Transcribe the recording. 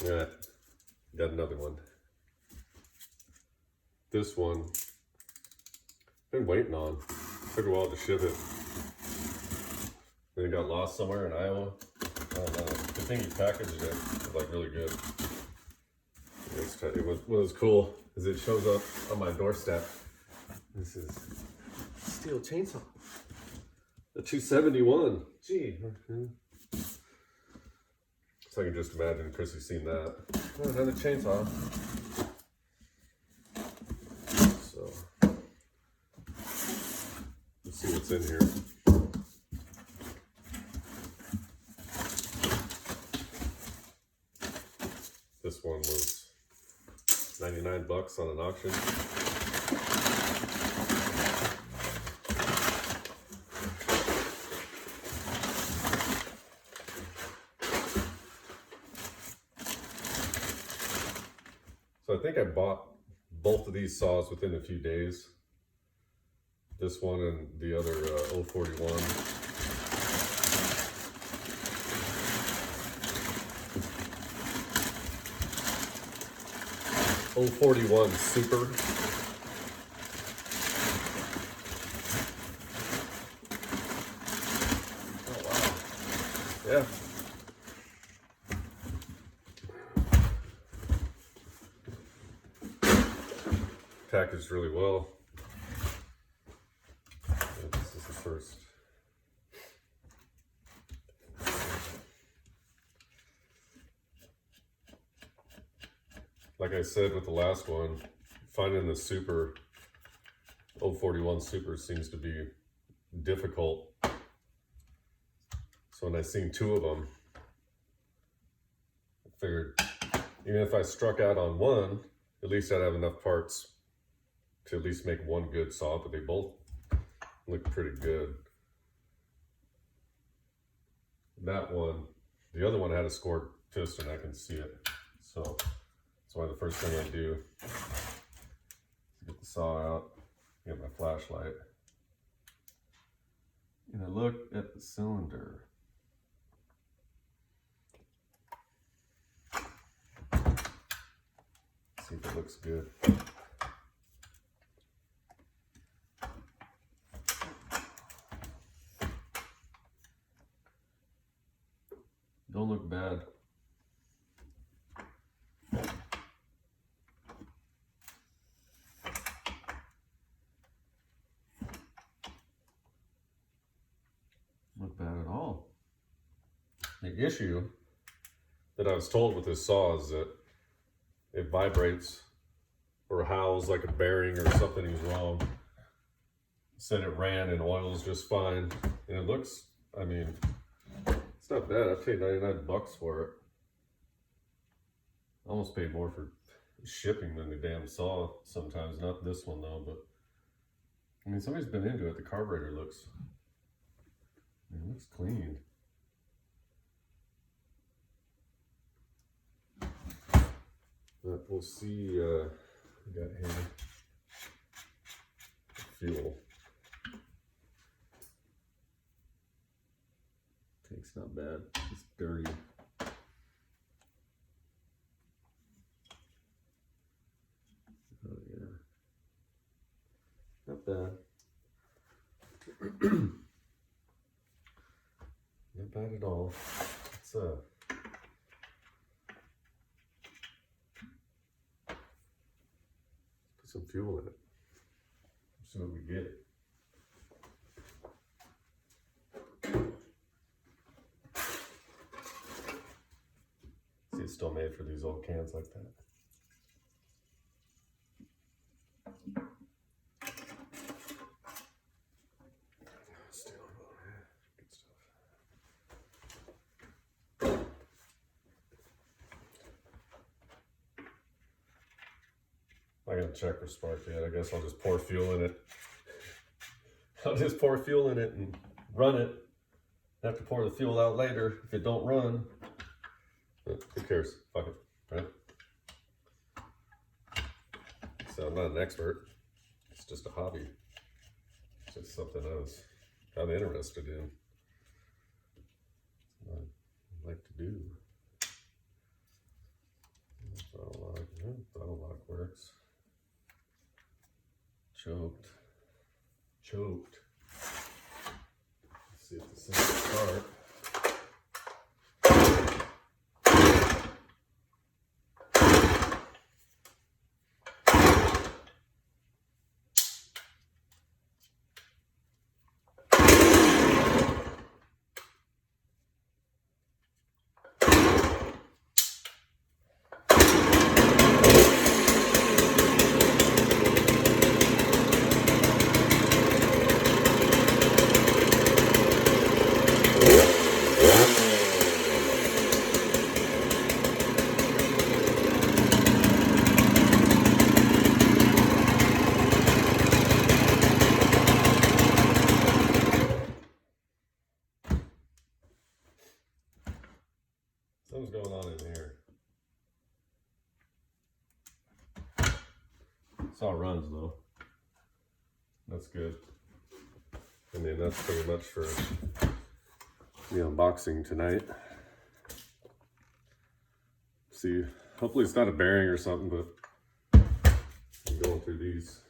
Yeah, got another one. This one, been waiting on. Took a while to ship it. Then it got lost somewhere in Iowa. I don't know. Good thing you packaged it. It was like really good. What was cool is it shows up on my doorstep. This is Stihl chainsaw. The 271. Gee. So I can just imagine Chrissy's seen that. Oh, another chainsaw. So let's see what's in here. This one was 99 bucks on an auction. So I think I bought both of these saws within a few days. This one and the other 041. 041 Super. Oh wow. Yeah. Packaged really well. This is the first. Like I said with the last one, finding the Super 041 Super seems to be difficult. So when I seen two of them, I figured even if I struck out on one, at least I'd have enough parts to at least make one good saw, but they both look pretty good. That one, the other one had a scored piston, I can see it. So that's why the first thing I do is get the saw out, get my flashlight, and I look at the cylinder. See if it looks good. Don't look bad. Not bad at all. The issue that I was told with this saw is that it vibrates or howls like a bearing or something is wrong. Said it ran and oils just fine. And it looks, I mean, it's not bad. I paid 99 bucks for it. I almost paid more for shipping than the damn saw sometimes. Not this one though, but I mean, somebody's been into it. The carburetor looks, it looks clean. But we'll see, we got here fuel. Tank's not bad, it's dirty. Oh yeah, not bad. Not bad at all. It's put some fuel in it. See what we get. See, it's still made for these old cans like that. Still, good stuff. I gotta check for spark yet. I guess I'll just pour fuel in it. I'll just pour fuel in it and run it. Have to pour the fuel out later if it don't run. But who cares? Fuck it, right? So I'm not an expert. It's just a hobby. It's just something I was kind of interested in. What I like to do. Throttle lock works. Choked. Let's see if this thing will start. Something's going on in here. Saw runs though. That's good. I mean, that's pretty much for the unboxing tonight. See, hopefully it's not a bearing or something, but I'm going through these.